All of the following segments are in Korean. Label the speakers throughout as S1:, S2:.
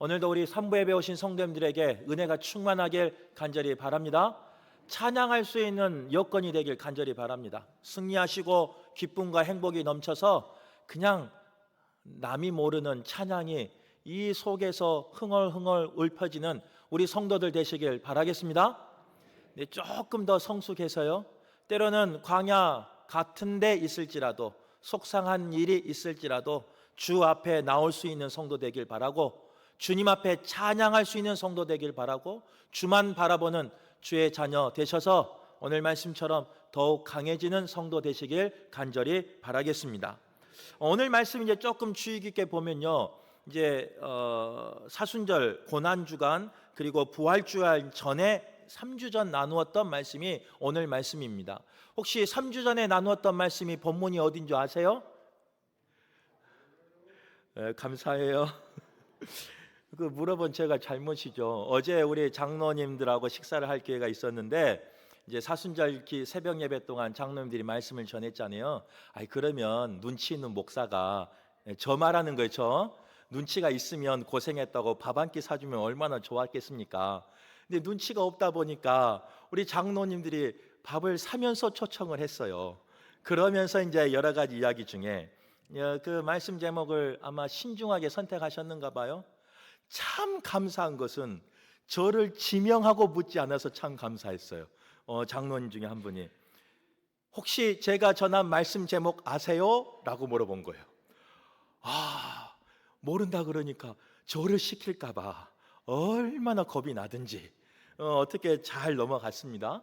S1: 오늘도 우리 삼부에 배우신 성도님들에게 은혜가 충만하길 간절히 바랍니다. 찬양할 수 있는 여건이 되길 간절히 바랍니다. 승리하시고 기쁨과 행복이 넘쳐서 그냥 남이 모르는 찬양이 이 속에서 흥얼흥얼 울퍼지는 우리 성도들 되시길 바라겠습니다. 네, 조금 더 성숙해서요, 때로는 광야 같은 데 있을지라도, 속상한 일이 있을지라도 주 앞에 나올 수 있는 성도 되길 바라고, 주님 앞에 찬양할 수 있는 성도 되길 바라고, 주만 바라보는 주의 자녀 되셔서 오늘 말씀처럼 더욱 강해지는 성도 되시길 간절히 바라겠습니다. 오늘 말씀 이제 조금 주의 깊게 보면요, 이제 사순절 고난주간 그리고 부활주간 전에 3주 전 나누었던 말씀이 오늘 말씀입니다. 혹시 3주 전에 나누었던 말씀이 본문이 어딘 줄 아세요? 네, 감사해요. 그 물어본 제가 잘못이죠. 어제 우리 장로님들하고 식사를 할 기회가 있었는데 이제 사순절 새벽 예배 동안 장로님들이 말씀을 전했잖아요. 그러면 눈치 있는 목사가 저 말하는 거죠. 눈치가 있으면 고생했다고 밥 한 끼 사주면 얼마나 좋았겠습니까? 근데 눈치가 없다 보니까 우리 장로님들이 밥을 사면서 초청을 했어요. 그러면서 이제 여러 가지 이야기 중에 그 말씀 제목을 아마 신중하게 선택하셨는가 봐요. 참 감사한 것은 저를 지명하고 묻지 않아서 참 감사했어요. 장로님 중에 한 분이 혹시 제가 전한 말씀 제목 아세요? 라고 물어본 거예요. 모른다 그러니까 저를 시킬까 봐 얼마나 겁이 나든지 어떻게 잘 넘어갔습니다.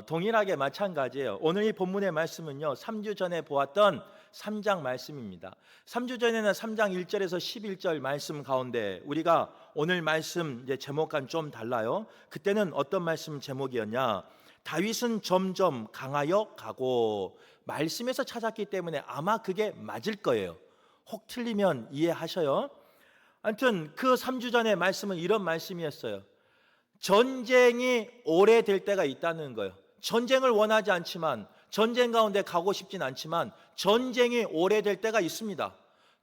S1: 동일하게 마찬가지예요. 오늘 이 본문의 말씀은요, 3주 전에 보았던 3장 말씀입니다. 3주 전에는 3장 1절에서 11절 말씀 가운데 우리가 오늘 말씀 이제 제목과는 좀 달라요. 그때는 어떤 말씀 제목이었냐? 다윗은 점점 강하여 가고, 말씀에서 찾았기 때문에 아마 그게 맞을 거예요. 혹 틀리면 이해하셔요. 아무튼 그 3주 전의 말씀은 이런 말씀이었어요. 전쟁이 오래될 때가 있다는 거예요. 전쟁을 원하지 않지만, 전쟁 가운데 가고 싶진 않지만 전쟁이 오래될 때가 있습니다.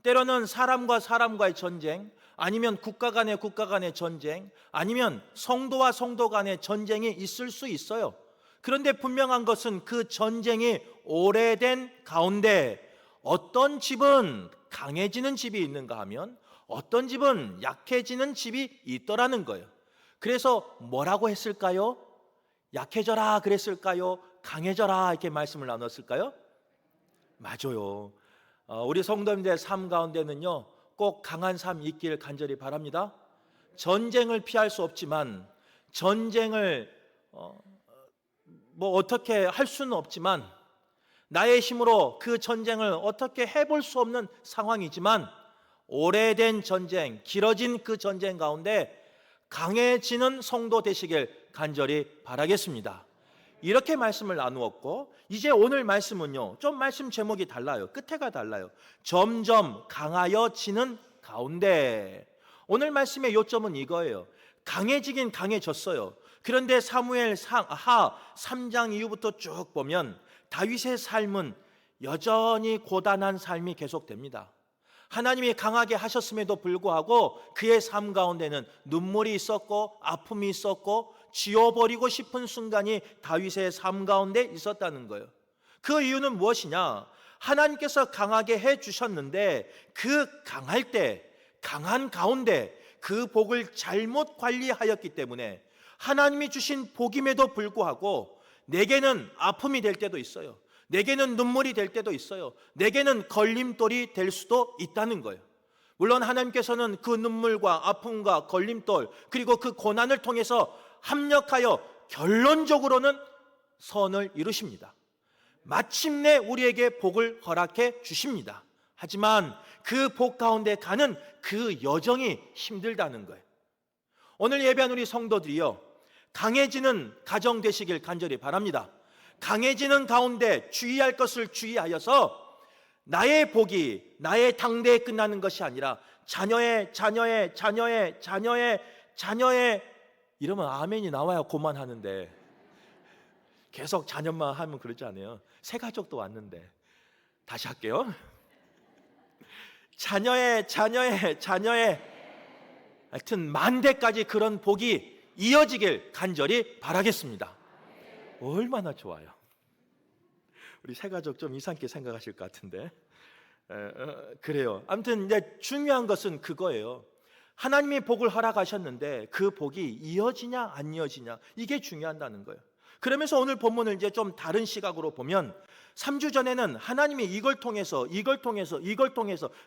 S1: 때로는 사람과 사람과의 전쟁, 아니면 국가 간의 전쟁, 아니면 성도와 성도 간의 전쟁이 있을 수 있어요. 그런데 분명한 것은 그 전쟁이 오래된 가운데 어떤 집은 강해지는 집이 있는가 하면 어떤 집은 약해지는 집이 있더라는 거예요. 그래서 뭐라고 했을까요? 약해져라 그랬을까요? 강해져라 이렇게 말씀을 나눴을까요? 맞아요. 우리 성도님들의 삶 가운데는요, 꼭 강한 삶이 있기를 간절히 바랍니다. 전쟁을 피할 수 없지만, 전쟁을 어떻게 할 수는 없지만, 나의 힘으로 그 전쟁을 어떻게 해볼 수 없는 상황이지만, 오래된 전쟁, 길어진 그 전쟁 가운데 강해지는 성도 되시길 간절히 바라겠습니다. 이렇게 말씀을 나누었고, 이제 오늘 말씀은요, 좀 말씀 제목이 달라요. 끝에가 달라요. 점점 강하여지는 가운데. 오늘 말씀의 요점은 이거예요. 강해지긴 강해졌어요. 그런데 사무엘 하 3장 이후부터 쭉 보면 다윗의 삶은 여전히 고단한 삶이 계속됩니다. 하나님이 강하게 하셨음에도 불구하고 그의 삶 가운데는 눈물이 있었고 아픔이 있었고 지워버리고 싶은 순간이 다윗의 삶 가운데 있었다는 거예요. 그 이유는 무엇이냐? 하나님께서 강하게 해주셨는데 그 강할 때, 강한 가운데 그 복을 잘못 관리하였기 때문에 하나님이 주신 복임에도 불구하고 내게는 아픔이 될 때도 있어요. 내게는 눈물이 될 때도 있어요. 내게는 걸림돌이 될 수도 있다는 거예요. 물론 하나님께서는 그 눈물과 아픔과 걸림돌, 그리고 그 고난을 통해서 합력하여 결론적으로는 선을 이루십니다. 마침내 우리에게 복을 허락해 주십니다. 하지만 그 복 가운데 가는 그 여정이 힘들다는 거예요. 오늘 예배한 우리 성도들이요, 강해지는 가정 되시길 간절히 바랍니다. 강해지는 가운데 주의할 것을 주의하여서 나의 복이 나의 당대에 끝나는 것이 아니라 자녀의 이러면 아멘이 나와야 고만하는데 계속 자녀만 하면 그러지 않아요. 새 가족도 왔는데. 다시 할게요. 자녀의 하여튼 만대까지 그런 복이 이어지길 간절히 바라겠습니다. 얼마나 좋아요. 우리 새 가족 좀 이상하게 생각하실 것 같은데 그래요. 아무튼 이제 중요한 것은 그거예요. 하나님이 복을 허락하셨는데 그 복이 이어지냐 안 이어지냐, 이게 중요하다는 거예요. 그러면서 오늘 본문을 이제 좀 다른 시각으로 보면 3주 전에는 하나님이 이걸 통해서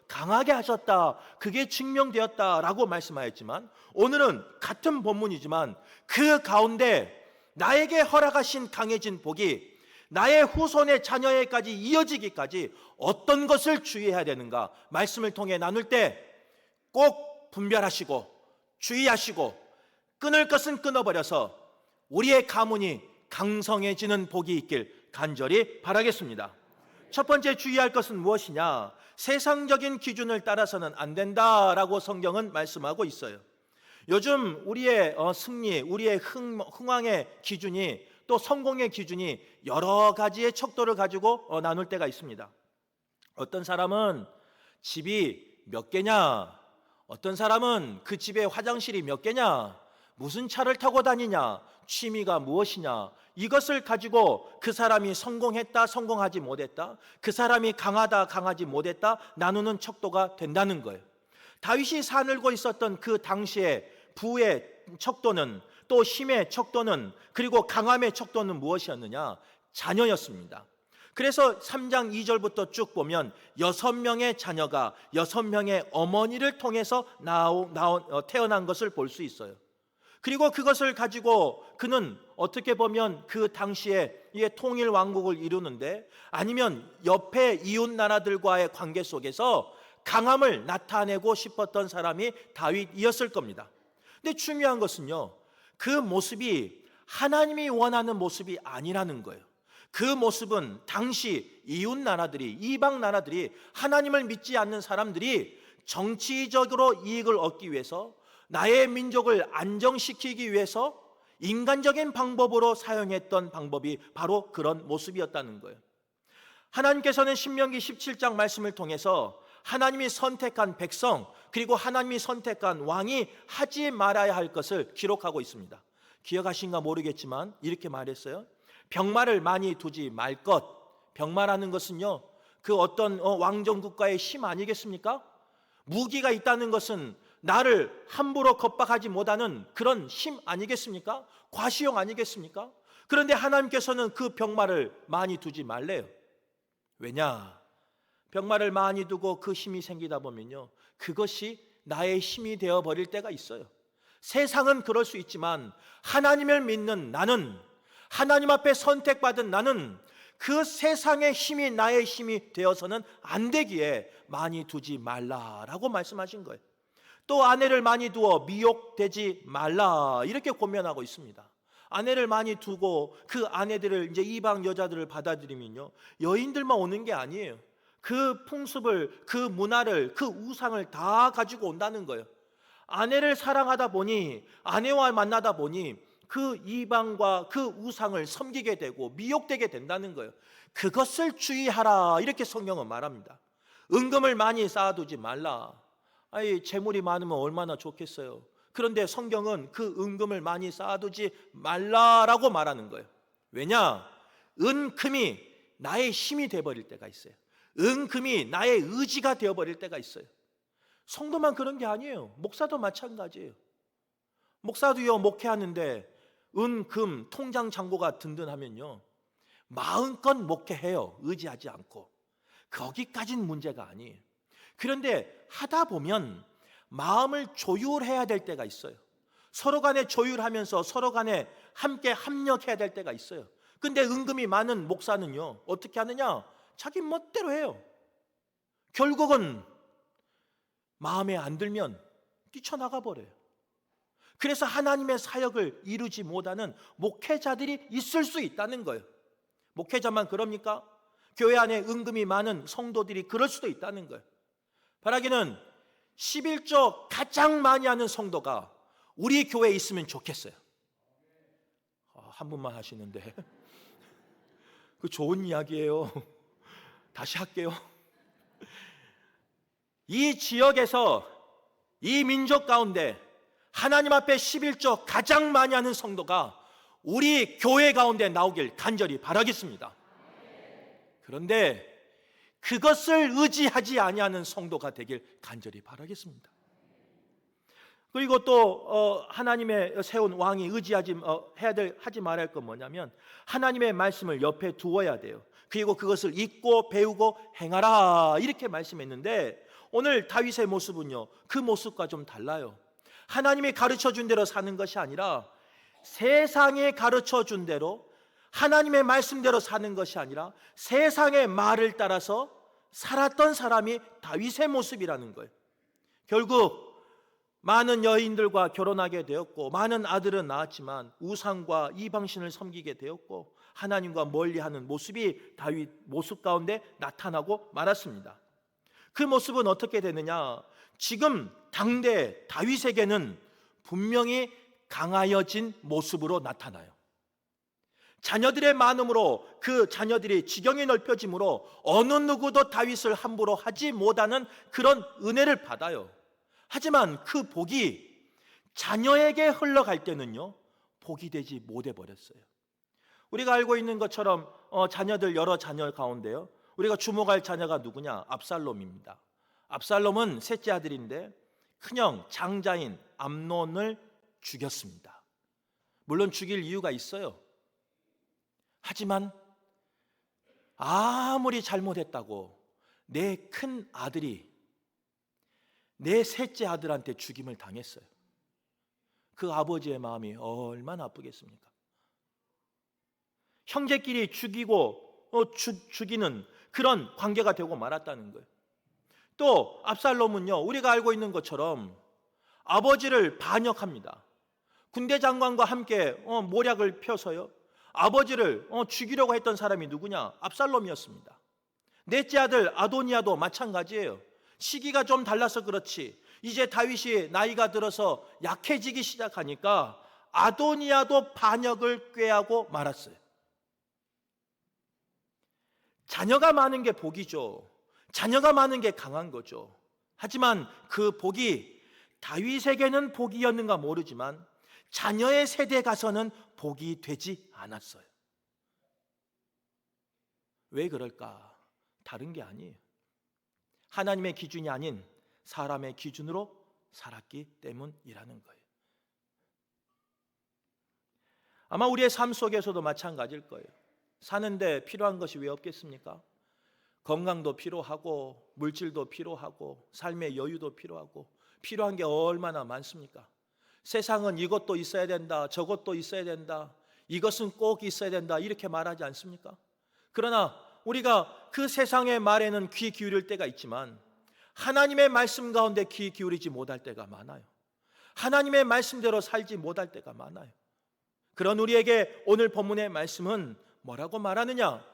S1: 강하게 하셨다, 그게 증명되었다라고 말씀하였지만, 오늘은 같은 본문이지만 그 가운데 나에게 허락하신 강해진 복이 나의 후손의 자녀에까지 이어지기까지 어떤 것을 주의해야 되는가 말씀을 통해 나눌 때 꼭 분별하시고 주의하시고 끊을 것은 끊어버려서 우리의 가문이 강성해지는 복이 있길 간절히 바라겠습니다. 첫 번째 주의할 것은 무엇이냐? 세상적인 기준을 따라서는 안 된다라고 성경은 말씀하고 있어요. 요즘 우리의 승리, 우리의 흥왕의 기준이, 또 성공의 기준이 여러 가지의 척도를 가지고 나눌 때가 있습니다. 어떤 사람은 집이 몇 개냐, 어떤 사람은 그 집에 화장실이 몇 개냐, 무슨 차를 타고 다니냐, 취미가 무엇이냐, 이것을 가지고 그 사람이 성공했다, 성공하지 못했다, 그 사람이 강하다, 강하지 못했다 나누는 척도가 된다는 거예요. 다윗이 사늘고 있었던 그 당시에 부의 척도는, 또 힘의 척도는, 그리고 강함의 척도는 무엇이었느냐? 자녀였습니다. 그래서 3장 2절부터 쭉 보면 6명의 자녀가 6명의 어머니를 통해서 태어난 것을 볼 수 있어요. 그리고 그것을 가지고 그는 어떻게 보면 그 당시에 통일 왕국을 이루는데, 아니면 옆에 이웃 나라들과의 관계 속에서 강함을 나타내고 싶었던 사람이 다윗이었을 겁니다. 근데 중요한 것은요, 그 모습이 하나님이 원하는 모습이 아니라는 거예요. 그 모습은 당시 이웃 나라들이, 이방 나라들이, 하나님을 믿지 않는 사람들이 정치적으로 이익을 얻기 위해서, 나의 민족을 안정시키기 위해서 인간적인 방법으로 사용했던 방법이 바로 그런 모습이었다는 거예요. 하나님께서는 신명기 17장 말씀을 통해서 하나님이 선택한 백성, 그리고 하나님이 선택한 왕이 하지 말아야 할 것을 기록하고 있습니다. 기억하신가 모르겠지만 이렇게 말했어요. 병마를 많이 두지 말 것. 병마라는 것은요, 그 어떤 왕정국가의 힘 아니겠습니까? 무기가 있다는 것은 나를 함부로 겁박하지 못하는 그런 힘 아니겠습니까? 과시용 아니겠습니까? 그런데 하나님께서는 그 병마를 많이 두지 말래요. 왜냐? 병마를 많이 두고 그 힘이 생기다 보면요, 그것이 나의 힘이 되어버릴 때가 있어요. 세상은 그럴 수 있지만 하나님을 믿는 나는, 하나님 앞에 선택받은 나는 그 세상의 힘이 나의 힘이 되어서는 안 되기에 많이 두지 말라라고 말씀하신 거예요. 또 아내를 많이 두어 미혹되지 말라, 이렇게 권면하고 있습니다. 아내를 많이 두고 그 아내들을, 이제 이방 여자들을 받아들이면요, 여인들만 오는 게 아니에요. 그 풍습을, 그 문화를, 그 우상을 다 가지고 온다는 거예요. 아내를 사랑하다 보니, 아내와 만나다 보니 그 이방과 그 우상을 섬기게 되고 미혹되게 된다는 거예요. 그것을 주의하라, 이렇게 성경은 말합니다. 은금을 많이 쌓아두지 말라. 아니, 재물이 많으면 얼마나 좋겠어요. 그런데 성경은 그 은금을 많이 쌓아두지 말라라고 말하는 거예요. 왜냐? 은금이 나의 힘이 되어버릴 때가 있어요. 은금이 나의 의지가 되어버릴 때가 있어요. 성도만 그런 게 아니에요. 목사도 마찬가지예요. 목사도요, 목회하는데 은금 통장 잔고가 든든하면요, 마음껏 목회해요. 의지하지 않고. 거기까지는 문제가 아니에요. 그런데 하다 보면 마음을 조율해야 될 때가 있어요. 서로 간에 조율하면서 서로 간에 함께 합력해야 될 때가 있어요. 근데 은금이 많은 목사는요, 어떻게 하느냐? 자기 멋대로 해요. 결국은 마음에 안 들면 뛰쳐나가 버려요. 그래서 하나님의 사역을 이루지 못하는 목회자들이 있을 수 있다는 거예요. 목회자만 그럽니까? 교회 안에 은금이 많은 성도들이 그럴 수도 있다는 거예요. 바라기는 11조 가장 많이 하는 성도가 우리 교회에 있으면 좋겠어요. 한 분만 하시는데 그 좋은 이야기예요. 다시 할게요. 이 지역에서, 이 민족 가운데 하나님 앞에 11조 가장 많이 하는 성도가 우리 교회 가운데 나오길 간절히 바라겠습니다. 그런데 그것을 의지하지 아니하는 성도가 되길 간절히 바라겠습니다. 그리고 또 하나님의 세운 왕이 의지하지 하지 말아야 할 건 뭐냐면 하나님의 말씀을 옆에 두어야 돼요. 그리고 그것을 읽고 배우고 행하라 이렇게 말씀했는데 오늘 다윗의 모습은요 그 모습과 좀 달라요. 하나님이 가르쳐준 대로 사는 것이 아니라 세상이 가르쳐준 대로 하나님의 말씀대로 사는 것이 아니라 세상의 말을 따라서 살았던 사람이 다윗의 모습이라는 거예요. 결국 많은 여인들과 결혼하게 되었고 많은 아들은 낳았지만 우상과 이방신을 섬기게 되었고 하나님과 멀리하는 모습이 다윗 모습 가운데 나타나고 말았습니다. 그 모습은 어떻게 되느냐? 지금 당대 다윗에게는 분명히 강하여진 모습으로 나타나요. 자녀들의 많음으로 그 자녀들이 지경이 넓혀짐으로 어느 누구도 다윗을 함부로 하지 못하는 그런 은혜를 받아요. 하지만 그 복이 자녀에게 흘러갈 때는요 복이 되지 못해 버렸어요. 우리가 알고 있는 것처럼 자녀들 여러 자녀 가운데요 우리가 주목할 자녀가 누구냐? 압살롬입니다. 압살롬은 셋째 아들인데 큰형 장자인 암논을 죽였습니다. 물론 죽일 이유가 있어요. 하지만 아무리 잘못했다고 내 큰 아들이 내 셋째 아들한테 죽임을 당했어요. 그 아버지의 마음이 얼마나 아프겠습니까? 형제끼리 죽이고 죽이는 그런 관계가 되고 말았다는 거예요. 또 압살롬은요 우리가 알고 있는 것처럼 아버지를 반역합니다. 군대 장관과 함께 모략을 펴서요 아버지를 죽이려고 했던 사람이 누구냐? 압살롬이었습니다. 넷째 아들 아도니아도 마찬가지예요. 시기가 좀 달라서 그렇지 이제 다윗이 나이가 들어서 약해지기 시작하니까 아도니아도 반역을 꾀하고 말았어요. 자녀가 많은 게 복이죠. 자녀가 많은 게 강한 거죠. 하지만 그 복이 다윗에게는 복이었는가 모르지만 자녀의 세대에 가서는 복이 되지 않았어요. 왜 그럴까? 다른 게 아니에요. 하나님의 기준이 아닌 사람의 기준으로 살았기 때문이라는 거예요. 아마 우리의 삶 속에서도 마찬가지일 거예요. 사는데 필요한 것이 왜 없겠습니까? 건강도 필요하고 물질도 필요하고 삶의 여유도 필요하고 필요한 게 얼마나 많습니까? 세상은 이것도 있어야 된다, 저것도 있어야 된다, 이것은 꼭 있어야 된다 이렇게 말하지 않습니까? 그러나 우리가 그 세상의 말에는 귀 기울일 때가 있지만 하나님의 말씀 가운데 귀 기울이지 못할 때가 많아요. 하나님의 말씀대로 살지 못할 때가 많아요. 그런 우리에게 오늘 본문의 말씀은 뭐라고 말하느냐?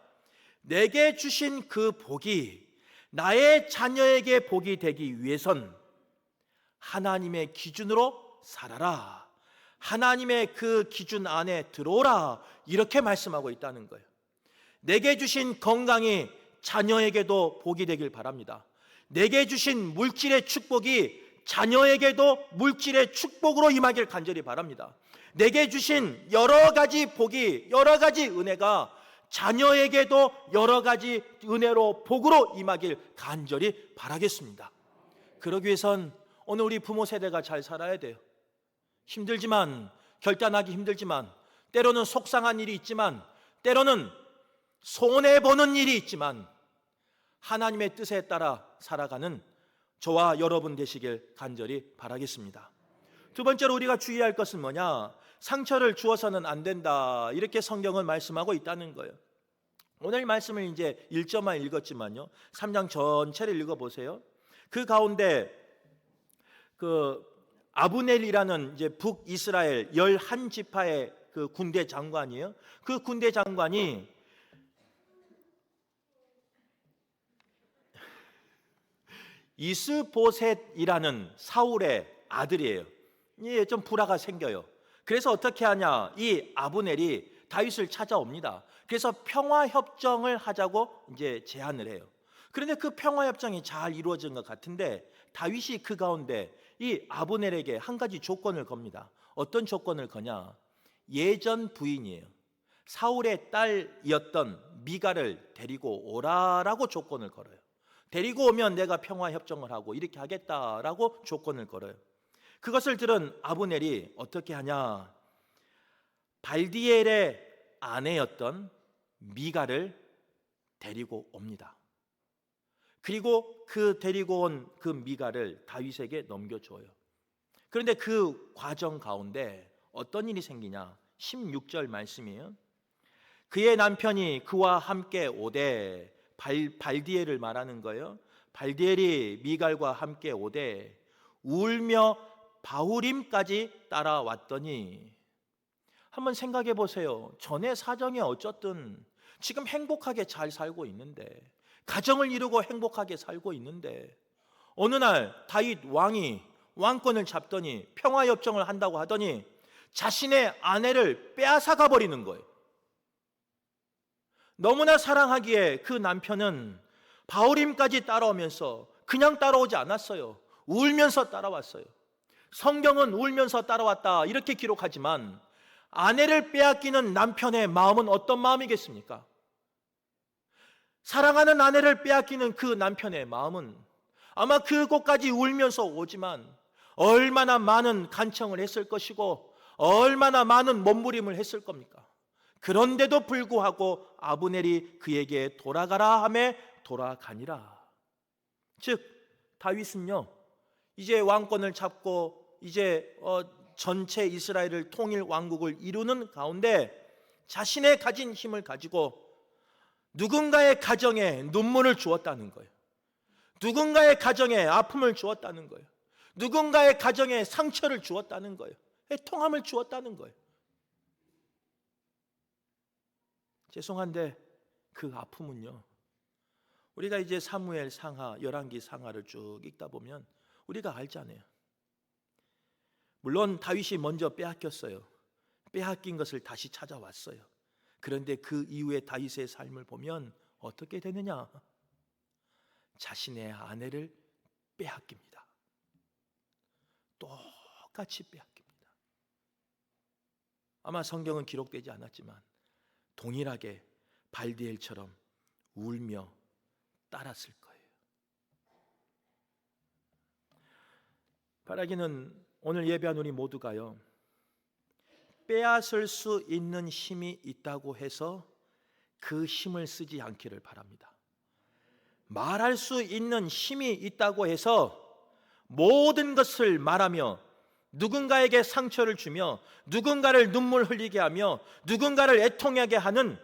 S1: 내게 주신 그 복이 나의 자녀에게 복이 되기 위해선 하나님의 기준으로 살아라, 하나님의 그 기준 안에 들어오라 이렇게 말씀하고 있다는 거예요. 내게 주신 건강이 자녀에게도 복이 되길 바랍니다. 내게 주신 물질의 축복이 자녀에게도 물질의 축복으로 임하길 간절히 바랍니다. 내게 주신 여러 가지 복이, 여러 가지 은혜가 자녀에게도 여러 가지 은혜로 복으로 임하길 간절히 바라겠습니다. 그러기 위해선 오늘 우리 부모 세대가 잘 살아야 돼요. 힘들지만, 결단하기 힘들지만, 때로는 속상한 일이 있지만, 때로는 손해보는 일이 있지만 하나님의 뜻에 따라 살아가는 저와 여러분 되시길 간절히 바라겠습니다. 두 번째로 우리가 주의할 것은 뭐냐? 상처를 주어서는 안 된다 이렇게 성경은 말씀하고 있다는 거예요. 오늘 말씀을 이제 1절만 읽었지만요 3장 전체를 읽어보세요. 그 가운데 그 아브넬이라는 이제 북이스라엘 11지파의 그 군대 장관이에요. 그 군대 장관이 이스보셋이라는 사울의 아들이에요. 이게 좀 불화가 생겨요. 그래서 어떻게 하냐? 이 아브넬이 다윗을 찾아옵니다. 그래서 평화협정을 하자고 이제 제안을 해요. 그런데 그 평화협정이 잘 이루어진 것 같은데 다윗이 그 가운데 이 아브넬에게 한 가지 조건을 겁니다. 어떤 조건을 거냐? 예전 부인이에요. 사울의 딸이었던 미갈을 데리고 오라라고 조건을 걸어요. 데리고 오면 내가 평화 협정을 하고 이렇게 하겠다라고 조건을 걸어요. 그것을 들은 아브넬이 어떻게 하냐? 발디엘의 아내였던 미갈을 데리고 옵니다. 그리고 그 데리고 온 그 미갈을 다윗에게 넘겨줘요. 그런데 그 과정 가운데 어떤 일이 생기냐? 16절 말씀이에요. 그의 남편이 그와 함께 오되, 발디엘을 말하는 거예요. 발디엘이 미갈과 함께 오되 울며 바후림까지 따라왔더니, 한번 생각해 보세요. 전에 사정이 어쨌든 지금 행복하게 잘 살고 있는데, 가정을 이루고 행복하게 살고 있는데, 어느 날 다윗 왕이 왕권을 잡더니 평화협정을 한다고 하더니 자신의 아내를 빼앗아가 버리는 거예요. 너무나 사랑하기에 그 남편은 바후림까지 따라오면서 그냥 따라오지 않았어요. 울면서 따라왔어요. 성경은 울면서 따라왔다 이렇게 기록하지만 아내를 빼앗기는 남편의 마음은 어떤 마음이겠습니까? 사랑하는 아내를 빼앗기는 그 남편의 마음은 아마 그곳까지 울면서 오지만 얼마나 많은 간청을 했을 것이고 얼마나 많은 몸부림을 했을 겁니까? 그런데도 불구하고 아브넬이 그에게 돌아가라 하매 돌아가니라. 즉 다윗은요, 이제 왕권을 잡고 이제 전체 이스라엘을 통일 왕국을 이루는 가운데 자신의 가진 힘을 가지고 누군가의 가정에 눈물을 주었다는 거예요. 누군가의 가정에 아픔을 주었다는 거예요. 누군가의 가정에 상처를 주었다는 거예요. 애통함을 주었다는 거예요. 죄송한데 그 아픔은요, 우리가 이제 사무엘 상하, 열왕기 상하를 쭉 읽다 보면 우리가 알잖아요. 물론 다윗이 먼저 빼앗겼어요. 빼앗긴 것을 다시 찾아왔어요. 그런데 그 이후에 다윗의 삶을 보면 어떻게 되느냐? 자신의 아내를 빼앗깁니다. 똑같이 빼앗깁니다. 아마 성경은 기록되지 않았지만 동일하게 발디엘처럼 울며 따랐을 거예요. 바라기는 오늘 예배한 우리 모두가요, 빼앗을 수 있는 힘이 있다고 해서 그 힘을 쓰지 않기를 바랍니다. 말할 수 있는 힘이 있다고 해서 모든 것을 말하며 누군가에게 상처를 주며 누군가를 눈물 흘리게 하며 누군가를 애통하게 하는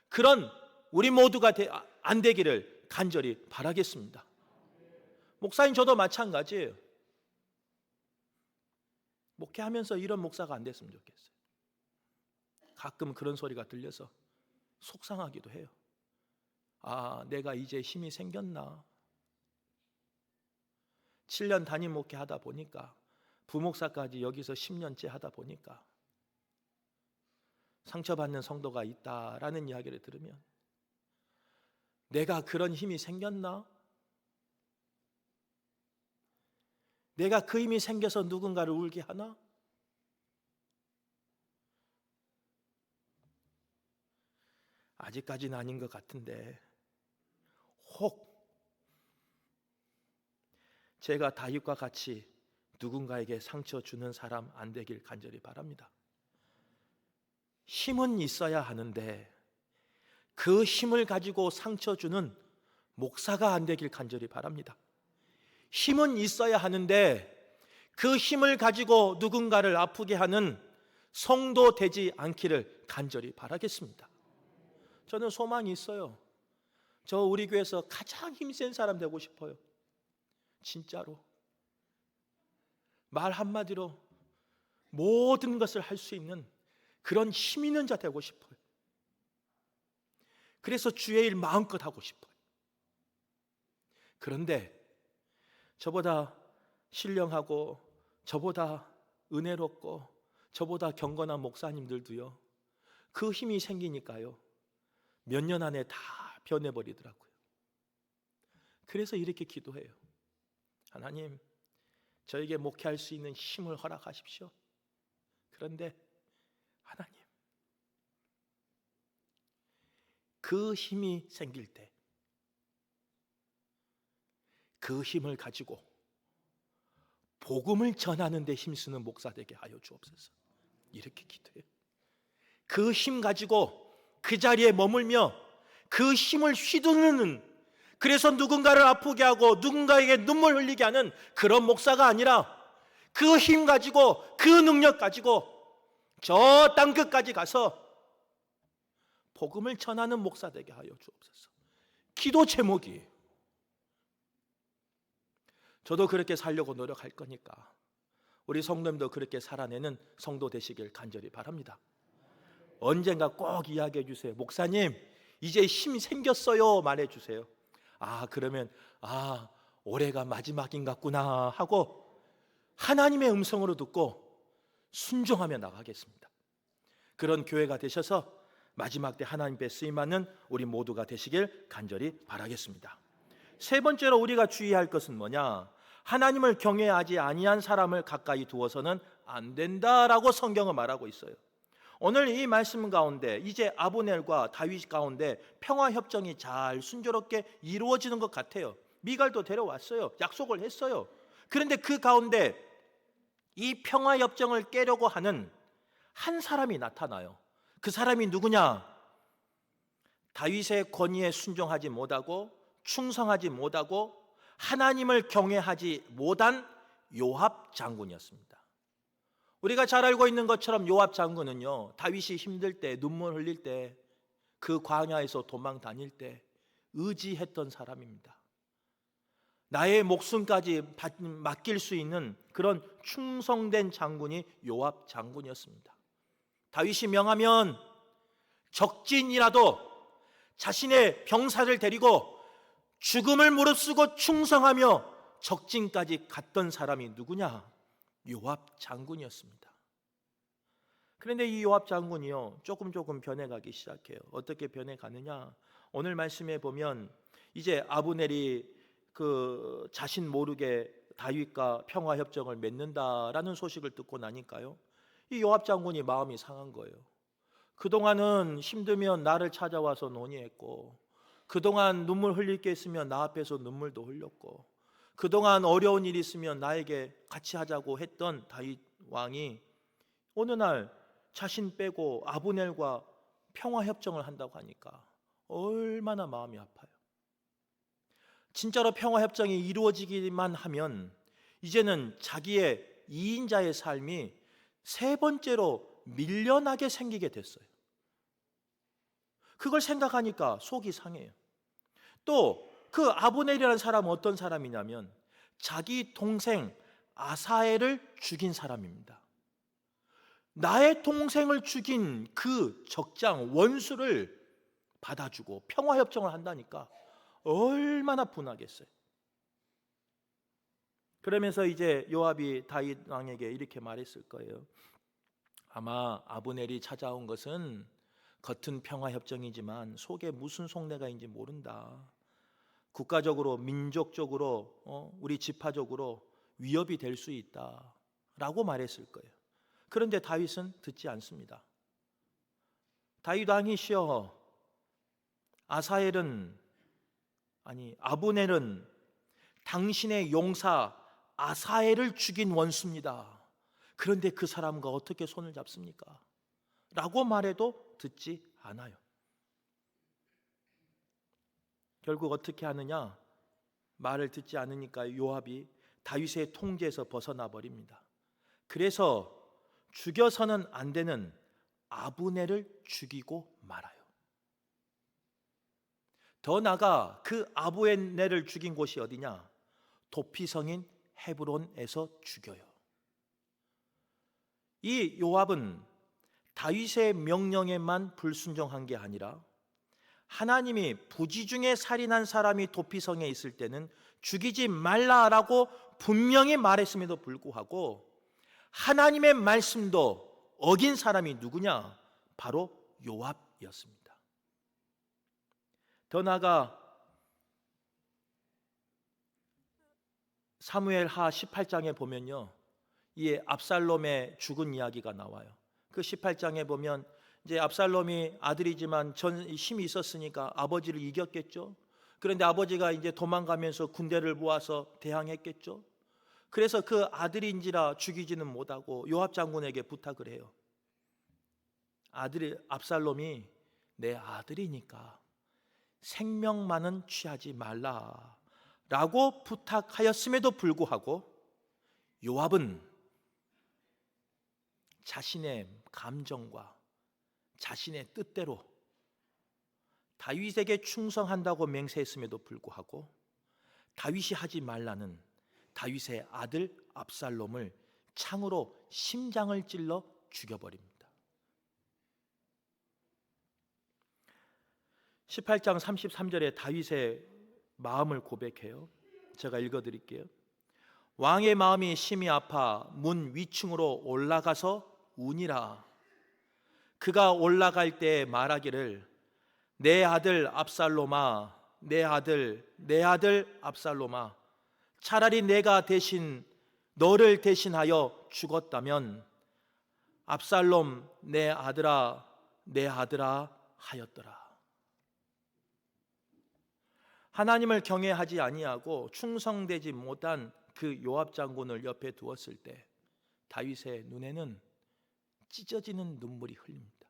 S1: 그런 우리 모두가 안 되기를 간절히 바라겠습니다. 목사님, 저도 마찬가지예요. 목회하면서 이런 목사가 안 됐으면 좋겠어요. 가끔 그런 소리가 들려서 속상하기도 해요. 아, 내가 이제 힘이 생겼나? 7년 담임 목회 하다 보니까, 부목사까지 여기서 10년째 하다 보니까 상처받는 성도가 있다라는 이야기를 들으면 내가 그런 힘이 생겼나? 내가 그 힘이 생겨서 누군가를 울게 하나? 아직까지는 아닌 것 같은데, 혹 제가 다윗과 같이 누군가에게 상처 주는 사람 안 되길 간절히 바랍니다. 힘은 있어야 하는데 그 힘을 가지고 상처 주는 목사가 안 되길 간절히 바랍니다. 힘은 있어야 하는데 그 힘을 가지고 누군가를 아프게 하는 성도 되지 않기를 간절히 바라겠습니다. 저는 소망이 있어요. 저 우리 교회에서 가장 힘센 사람 되고 싶어요. 진짜로. 말 한마디로 모든 것을 할 수 있는 그런 힘 있는 자 되고 싶어요. 그래서 주의 일 마음껏 하고 싶어요. 그런데 저보다 신령하고 저보다 은혜롭고 저보다 경건한 목사님들도요, 그 힘이 생기니까요, 몇 년 안에 다 변해버리더라고요. 그래서 이렇게 기도해요. 하나님, 저에게 목회할 수 있는 힘을 허락하십시오. 그런데 하나님, 그 힘이 생길 때 그 힘을 가지고 복음을 전하는 데 힘쓰는 목사 되게 하여 주옵소서. 이렇게 기도해요. 그 힘 가지고 그 자리에 머물며 그 힘을 휘두르는, 그래서 누군가를 아프게 하고 누군가에게 눈물 흘리게 하는 그런 목사가 아니라 그 힘 가지고 그 능력 가지고 저 땅끝까지 가서 복음을 전하는 목사 되게 하여 주옵소서. 기도 제목이에요. 저도 그렇게 살려고 노력할 거니까 우리 성도님도 그렇게 살아내는 성도 되시길 간절히 바랍니다. 언젠가 꼭 이야기해 주세요. 목사님, 이제 힘이 생겼어요. 말해 주세요. 그러면 올해가 마지막인 것 같구나 하고 하나님의 음성으로 듣고 순종하며 나가겠습니다. 그런 교회가 되셔서 마지막 때 하나님께 쓰임받는 우리 모두가 되시길 간절히 바라겠습니다. 세 번째로 우리가 주의할 것은 뭐냐? 하나님을 경외하지 아니한 사람을 가까이 두어서는 안 된다라고 성경은 말하고 있어요. 오늘 이 말씀 가운데 이제 아브넬과 다윗 가운데 평화 협정이 잘 순조롭게 이루어지는 것 같아요. 미갈도 데려왔어요. 약속을 했어요. 그런데 그 가운데 이 평화 협정을 깨려고 하는 한 사람이 나타나요. 그 사람이 누구냐? 다윗의 권위에 순종하지 못하고 충성하지 못하고 하나님을 경외하지 못한 요압 장군이었습니다. 우리가 잘 알고 있는 것처럼 요압 장군은요, 다윗이 힘들 때, 눈물 흘릴 때, 그 광야에서 도망 다닐 때 의지했던 사람입니다. 나의 목숨까지 맡길 수 있는 그런 충성된 장군이 요압 장군이었습니다. 다윗이 명하면 적진이라도 자신의 병사를 데리고 죽음을 무릅쓰고 충성하며 적진까지 갔던 사람이 누구냐? 요압 장군이었습니다. 그런데 이 요압 장군이요, 조금 변해가기 시작해요. 어떻게 변해가느냐? 오늘 말씀에 보면 이제 아브넬이 그 자신 모르게 다윗과 평화협정을 맺는다라는 소식을 듣고 나니까요, 이 요압 장군이 마음이 상한 거예요. 그동안은 힘들면 나를 찾아와서 논의했고, 그동안 눈물 흘릴 게 있으면 나 앞에서 눈물도 흘렸고, 그동안 어려운 일이 있으면 나에게 같이 하자고 했던 다윗 왕이 어느 날 자신 빼고 아브넬과 평화협정을 한다고 하니까 얼마나 마음이 아파요. 진짜로 평화협정이 이루어지기만 하면 이제는 자기의 2인자의 삶이 세 번째로 밀려나게 생기게 됐어요. 그걸 생각하니까 속이 상해요. 또 그 아브넬이라는 사람은 어떤 사람이냐면 자기 동생 아사엘을 죽인 사람입니다. 나의 동생을 죽인 그 적장 원수를 받아주고 평화협정을 한다니까 얼마나 분하겠어요. 그러면서 이제 요압이 다윗 왕에게 이렇게 말했을 거예요. 아마 아브넬이 찾아온 것은 겉은 평화협정이지만 속에 무슨 속내가 있는지 모른다. 국가적으로, 민족적으로, 우리 지파적으로 위협이 될 수 있다 라고 말했을 거예요. 그런데 다윗은 듣지 않습니다. 다윗 왕이시여, 아브넬은 당신의 용사 아사엘을 죽인 원수입니다. 그런데 그 사람과 어떻게 손을 잡습니까? 라고 말해도 듣지 않아요. 결국 어떻게 하느냐? 말을 듣지 않으니까 요압이 다윗의 통제에서 벗어나 버립니다. 그래서 죽여서는 안 되는 아브넬을 죽이고 말아요. 더 나아가 그 아브넬을 죽인 곳이 어디냐? 도피성인 헤브론에서 죽여요. 이 요압은 다윗의 명령에만 불순종한 게 아니라 하나님이 부지중에 살인한 사람이 도피성에 있을 때는 죽이지 말라라고 분명히 말했음에도 불구하고 하나님의 말씀도 어긴 사람이 누구냐? 바로 요압이었습니다. 더 나아가 사무엘하 18장에 보면요, 이 압살롬의 죽은 이야기가 나와요. 그 18장에 보면 이제 압살롬이 아들이지만 힘이 있었으니까 아버지를 이겼겠죠. 그런데 아버지가 이제 도망가면서 군대를 모아서 대항했겠죠. 그래서 그 아들인지라 죽이지는 못하고 요압 장군에게 부탁을 해요. 압살롬이 내 아들이니까 생명만은 취하지 말라라고 부탁하였음에도 불구하고 요압은 자신의 감정과 자신의 뜻대로 다윗에게 충성한다고 맹세했음에도 불구하고 다윗이 하지 말라는 다윗의 아들 압살롬을 창으로 심장을 찔러 죽여버립니다. 18장 33절에 다윗의 마음을 고백해요. 제가 읽어드릴게요. 왕의 마음이 심히 아파 문 위층으로 올라가서 우니라. 그가 올라갈 때 말하기를 내 아들 압살롬아, 내 아들 압살롬아, 차라리 내가 대신 너를 대신하여 죽었다면 압살롬 내 아들아 하였더라. 하나님을 경외하지 아니하고 충성되지 못한 그 요압 장군을 옆에 두었을 때 다윗의 눈에는 찢어지는 눈물이 흘립니다.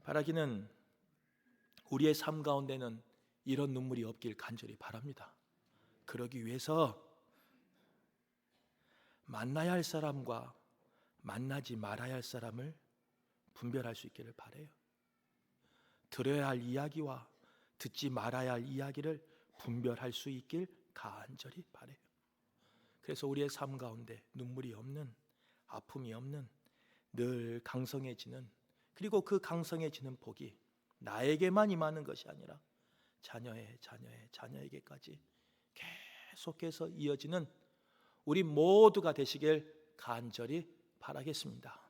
S1: 바라기는 우리의 삶 가운데는 이런 눈물이 없길 간절히 바랍니다. 그러기 위해서 만나야 할 사람과 만나지 말아야 할 사람을 분별할 수 있기를 바라요. 들어야 할 이야기와 듣지 말아야 할 이야기를 분별할 수 있길 간절히 바라요. 그래서 우리의 삶 가운데 눈물이 없는, 아픔이 없는, 늘 강성해지는, 그리고 그 강성해지는 복이 나에게만 임하는 것이 아니라 자녀에게까지 계속해서 이어지는 우리 모두가 되시길 간절히 바라겠습니다.